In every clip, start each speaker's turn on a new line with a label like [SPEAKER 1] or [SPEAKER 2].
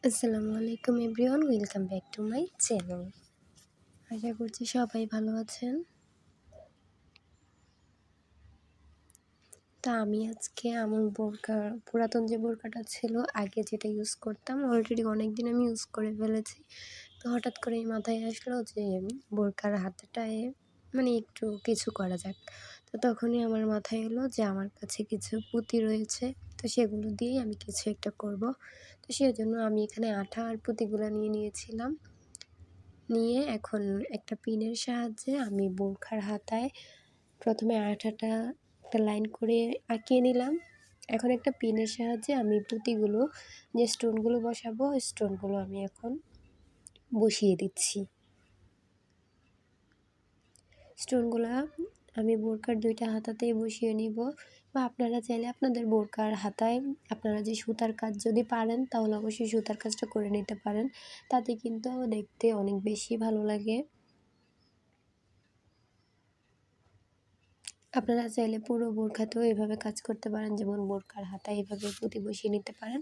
[SPEAKER 1] আসসালামু আলাইকুম everyone, welcome back to my channel. আশা করছি সবাই ভালো আছেন। তা আমি আজকে আমার পুরাতন যে বোরকাটা ছিল, আগে যেটা ইউজ করতাম, অলরেডি অনেক দিন আমি ইউজ করে ফেলেছি। তো হঠাৎ করেই মাথায় আসলো যে বোরকার হাতাটায় একটু কিছু করা যাক। তো তখনই আমার মাথায় এলো যে আমার কাছে কিছু পুঁতি রয়েছে, তো সেগুলো দিয়েই আমি কিছু একটা করব। তো সেজন্য আমি এখানে আঠা আর পুঁতিগুলো নিয়ে নিয়েছিলাম। নিয়ে এখন একটা পিনের সাহায্যে আমি বোরখার হাতায় প্রথমে আঠাটা একটা লাইন করে আঁকিয়ে নিলাম। এখন একটা পিনের সাহায্যে আমি পুঁতিগুলো, যে স্টোনগুলো বসাবো, স্টোনগুলো আমি এখন বসিয়ে দিচ্ছি। স্টোনগুলা আমি বোরকার দুইটা হাতাতেই বসিয়ে নিব, বা আপনারা চাইলে আপনাদের বোরকার হাতায় আপনারা যে সুতার কাজ যদি পারেন তাহলে অবশ্যই সুতার কাজটা করে নিতে পারেন, তাতে কিন্তু দেখতে অনেক বেশি ভালো লাগে। আপনারা চাইলে পুরো বোরখাতেও এভাবে কাজ করতে পারেন, যেমন বোরখার হাতায় এভাবে পুঁতি বসিয়ে নিতে পারেন,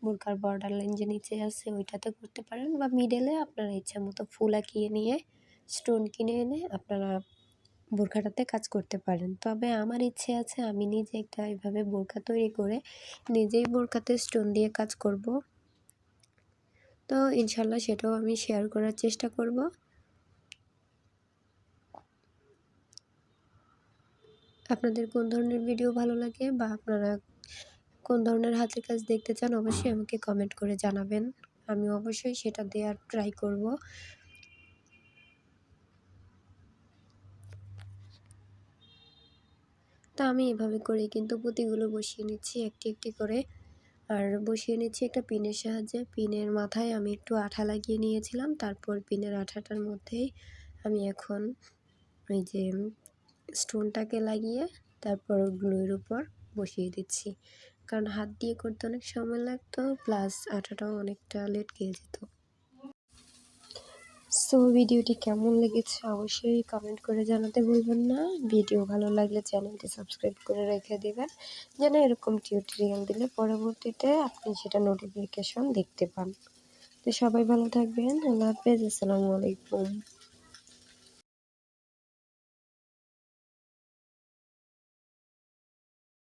[SPEAKER 1] বোরখার বর্ডার লাইন যে নিচে আছে ওইটাতে করতে পারেন, বা মিডলে আপনারা ইচ্ছা মতো ফুল আঁকিয়ে নিয়ে স্টোন কিনে এনে আপনারা বোরখাটাতে কাজ করতে পারেন। তবে আমার ইচ্ছে আছে আমি নিজে একটা এভাবে বোরখা তৈরি করে নিজেই বোরখাতে স্টোন দিয়ে কাজ করব। তো ইনশাল্লাহ সেটাও আমি শেয়ার করার চেষ্টা করব। আপনাদের কোন ধরনের ভিডিও ভালো লাগে, বা আপনারা কোন ধরনের হাতের কাজ দেখতে চান, অবশ্যই আমাকে কমেন্ট করে জানাবেন। আমি অবশ্যই সেটা দেওয়ার ট্রাই করব। তো আমি এভাবে করে কিন্তু পুঁতিগুলো বসিয়ে নিচ্ছি একটি একটি করে, আর বসিয়ে নিচ্ছি একটা পিনের সাহায্যে। পিনের মাথায় আমি একটু আঠা লাগিয়ে নিয়েছিলাম, তারপর পিনের আঠাটার মধ্যেই আমি এখন ওই যে স্টোনটাকে লাগিয়ে তারপর গ্লুয়ের উপর বসিয়ে দিচ্ছি, কারণ হাত দিয়ে করতে অনেক সময় লাগতো, প্লাস আঠাটাও অনেকটা লেটকে যেত। সো ভিডিওটি কেমন লেগেছে অবশ্যই কমেন্ট করে জানাতে ভুলবেন না। ভিডিও ভালো লাগলে চ্যানেলটি সাবস্ক্রাইব করে রেখে দিবেন, যেন এরকম টিউটোরিয়াল দিলে পরবর্তীতে আপনি সেটা নোটিফিকেশন দেখতে পান। তো সবাই ভালো থাকবেন। আল্লাহ হাফেজ। আসসালামু আলাইকুম।